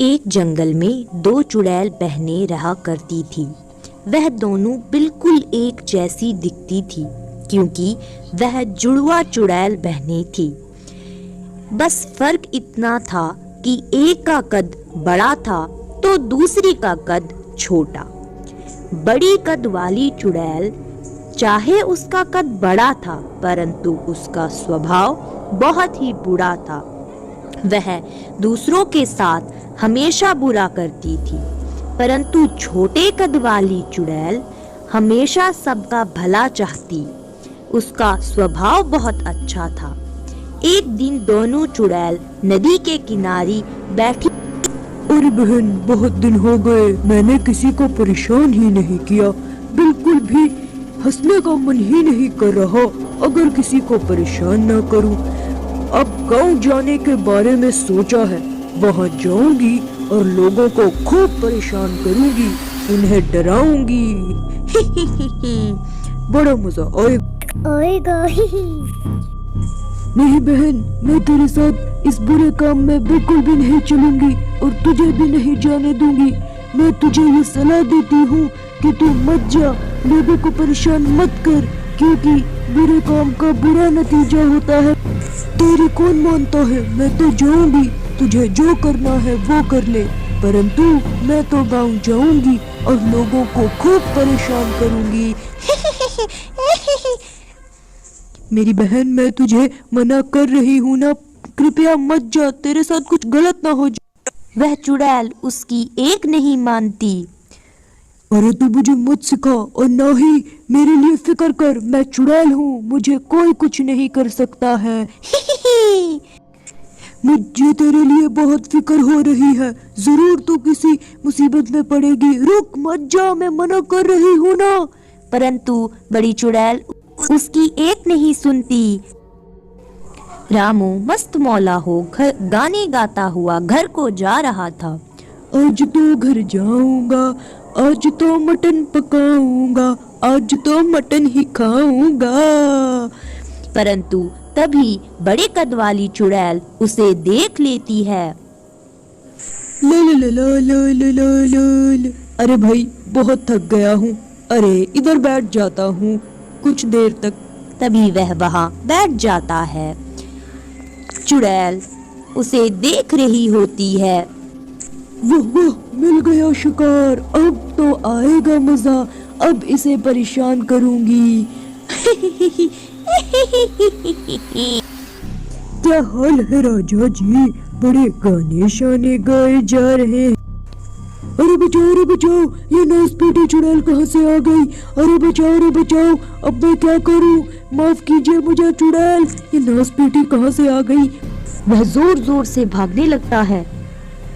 एक जंगल में दो चुड़ैल बहनें रहा करती थी। वह दोनों बिल्कुल एक जैसी दिखती थी क्योंकि वह जुड़वा चुड़ैल बहनें थी। बस फर्क इतना था कि एक का कद बड़ा था तो दूसरी का कद छोटा। बड़ी कद वाली चुड़ैल चाहे उसका कद बड़ा था परंतु उसका स्वभाव बहुत ही बुरा था। वह दूसरों के साथ हमेशा बुरा करती थी, परंतु छोटे कद वाली चुड़ैल हमेशा सबका भला चाहती। उसका स्वभाव बहुत अच्छा था। एक दिन दोनों चुड़ैल नदी के किनारे बैठी। अरे बहन, बहुत दिन हो गए मैंने किसी को परेशान ही नहीं किया, बिल्कुल भी हंसने का मन ही नहीं कर रहा अगर किसी को परेशान ना करूं। अब गांव जाने के बारे में सोचा है, वहां जाऊंगी और लोगों को खूब परेशान करूंगी, उन्हें डराऊंगी। बड़ा मजा आएगा। नहीं बहन, मैं तेरे साथ इस बुरे काम में बिल्कुल भी नहीं चलूंगी और तुझे भी नहीं जाने दूंगी। मैं तुझे ये सलाह देती हूँ कि तू मत जा, लोगों को परेशान मत कर, क्योंकि बुरे काम का बुरा नतीजा होता है। तेरी कौन मानता है? मैं तो जाऊंगी, तुझे जो करना है वो कर ले, परंतु मैं तो गाँव जाऊंगी और लोगों को खूब परेशान करूंगी। मेरी बहन, मैं तुझे मना कर रही हूँ ना, कृपया मत जा, तेरे साथ कुछ गलत ना हो जाए। वह चुड़ैल उसकी एक नहीं मानती। अरे तू मुझे मत सिखा और ना ही मेरे लिए फिक्र कर, मैं चुड़ैल हूँ, मुझे कोई कुछ नहीं कर सकता है। मुझे तेरे लिए बहुत फिक्र हो रही है, जरूर तू किसी मुसीबत में पड़ेगी। रुक, मत जा, मैं मना कर रही हूँ ना। परंतु बड़ी चुड़ैल उसकी एक नहीं सुनती। रामू मस्त मौला हो गाने गाता हुआ घर को जा रहा था। आज तो घर जाऊंगा, आज तो मटन पकाऊंगा, आज तो मटन ही खाऊंगा। परंतु तभी बड़े कद वाली चुड़ैल उसे देख लेती है। ला ला ला ला ला ला ला ला। अरे भाई, बहुत थक गया हूँ, अरे इधर बैठ जाता हूँ कुछ देर तक। तभी वह वहां बैठ जाता है। चुड़ैल उसे देख रही होती है। वाह वाह, मिल गया शिकार, अब तो आएगा मजा, अब इसे परेशान करूंगी। क्या हाल है राजा जी? बड़े गाने शाने गाए जा रहे हैं। अरे बचाओ, ये नासपीटी चुड़ैल कहाँ से आ गई? अरे बचाओ, अब मैं क्या करूं? माफ कीजिए मुझे चुड़ैल, ये नासपीटी कहाँ से आ गई? वह जोर जोर से भागने लगता है।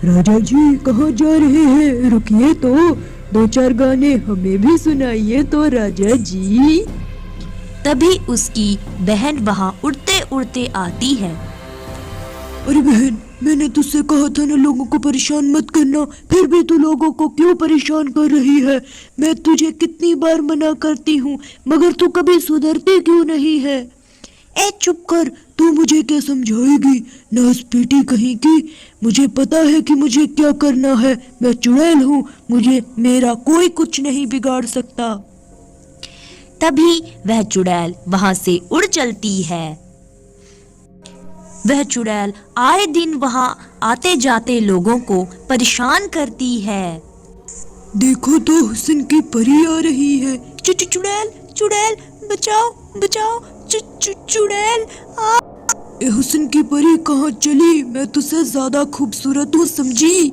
राजा जी कहाँ जा रहे हैं? रुकिए तो, दो चार गाने हमें भी सुनाइए तो राजा जी। तभी उसकी बहन वहां उड़ते उड़ते आती है। अरे बहन, मैंने तुझसे कहा था ना लोगों को परेशान मत करना, फिर भी तू लोगों को क्यों परेशान कर रही है? मैं तुझे कितनी बार मना करती हूँ मगर तू कभी सुधरती क्यों नहीं है? ए चुप कर, तू मुझे क्या समझाएगी? नासपीटी कहीं की, मुझे पता है कि मुझे क्या करना है। मैं चुड़ैल हूँ, मुझे मेरा कोई कुछ नहीं बिगाड़ सकता। तभी वह चुड़ैल वहां से उड़ चलती है। वह चुड़ैल आए दिन वहां आते जाते लोगों को परेशान करती है। देखो तो, हुस्न की परी आ रही है। चुड़ैल बचाओ चुड़ैल। हुस्न की परी कहाँ चली? मैं तुझसे ज्यादा खूबसूरत हूँ, समझी?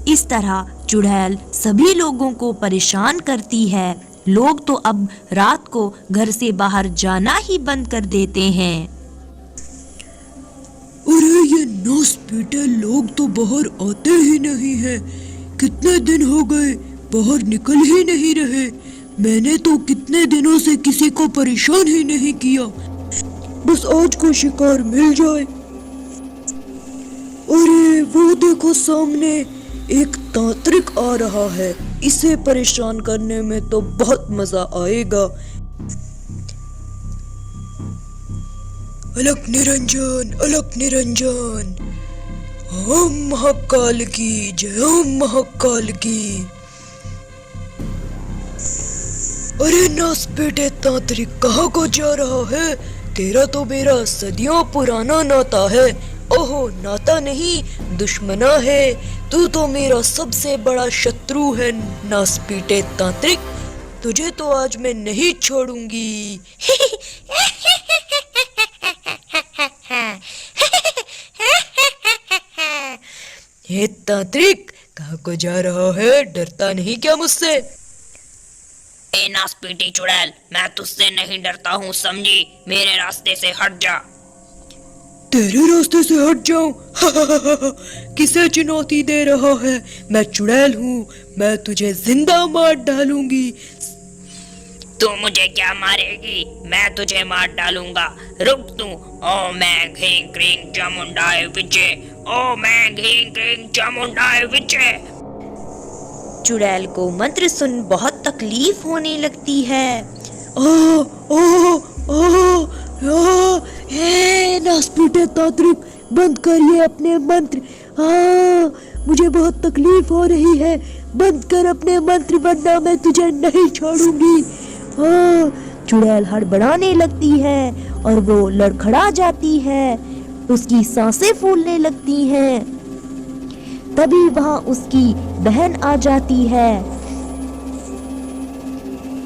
इस तरह चुड़ैल सभी लोगों को परेशान करती है। लोग तो अब रात को घर से बाहर जाना ही बंद कर देते हैं। अरे ये नासपीटे लोग तो बाहर आते ही नहीं हैं। कितने दिन हो गए बाहर निकल ही नहीं रहे। मैंने तो कितने दिनों से किसी को परेशान ही नहीं किया, बस आज को शिकार मिल जाए। अरे वो देखो, सामने एक तांत्रिक आ रहा है, इसे परेशान करने में तो बहुत मजा आएगा। अलक निरंजन, ओम महाकाल की जय, ओम महाकाल की। अरे नास बेटे तांत्रिक, कहाँ को जा रहा है? तेरा तो मेरा सदियों पुराना नाता है। ओहो, नाता नहीं दुश्मना है। तू तो मेरा सबसे बड़ा शत्रु है नास बेटे तांत्रिक। तुझे तो आज मैं नहीं छोड़ूंगी। हे तांत्रिक, कहाँ को जा रहा है? डरता नहीं क्या मुझसे? ए नासपीटी चुड़ैल, मैं तुझसे नहीं डरता हूँ समझी। मेरे रास्ते से हट जा। तेरे रास्ते से हट जाऊं? किसे चुनौती दे रहा है? मैं चुड़ैल हूँ, मैं तुझे जिंदा मार डालूंगी। तू मुझे क्या मारेगी? मैं तुझे मार डालूंगा। रुक तू। ओ मैं घीं क्रीं चामुंडाए विचे। ओ मैं घीं क्रीं चामुंडाए विचे। चुड़ैल को मंत्र सुन बहुत तकलीफ होने लगती है। ओ ओ ओ ओ हे नासपीटे तांत्रिक, बंद करिए अपने मंत्र। मुझे बहुत तकलीफ हो रही है। बंद कर अपने मंत्र, वरना मैं तुझे नहीं छोड़ूंगी। चुड़ैल हड़बड़ाने लगती है और वो लड़खड़ा जाती है। उसकी सांसें फूलने लगती हैं। तभी वहां उसकी बहन आ जाती है।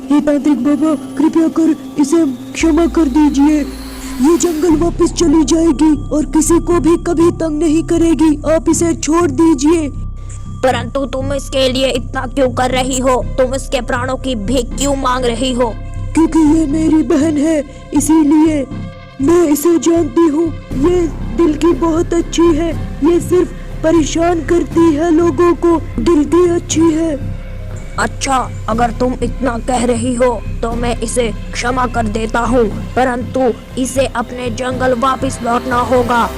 हे तांत्रिक बाबा, कृपया कर इसे क्षमा कर दीजिए। ये जंगल वापस चली जाएगी और किसी को भी कभी तंग नहीं करेगी। आप इसे छोड़ दीजिए। परंतु तुम इसके लिए इतना क्यों कर रही हो? तुम इसके प्राणों की भीख क्यों मांग रही हो? क्योंकि ये मेरी बहन है, इसीलिए। मैं इसे जानती हूँ, ये दिल की बहुत अच्छी है। ये सिर्फ परेशान करती है लोगों को, दिल की अच्छी है। अच्छा, अगर तुम इतना कह रही हो तो मैं इसे क्षमा कर देता हूँ, परंतु इसे अपने जंगल वापस लौटना होगा।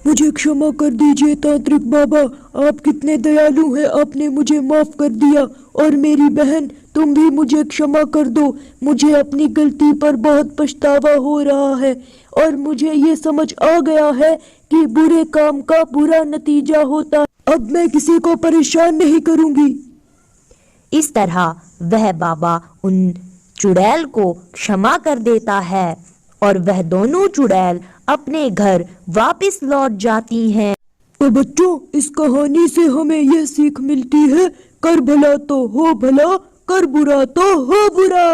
मुझे क्षमा कर दीजिए तांत्रिक बाबा, आप कितने दयालु हैं। आपने मुझे माफ कर दिया। और मेरी बहन, तुम भी मुझे क्षमा कर दो। मुझे अपनी गलती पर बहुत पछतावा हो रहा है और मुझे ये समझ आ गया है कि बुरे काम का बुरा नतीजा होता है। अब मैं किसी को परेशान नहीं करूंगी। इस तरह वह बाबा उन चुड़ैल को क्षमा कर देता है और वह दोनों चुड़ैल अपने घर वापस लौट जाती हैं। तो बच्चों, इस कहानी से हमें यह सीख मिलती है, कर भला तो हो भला, कर बुरा तो हो बुरा।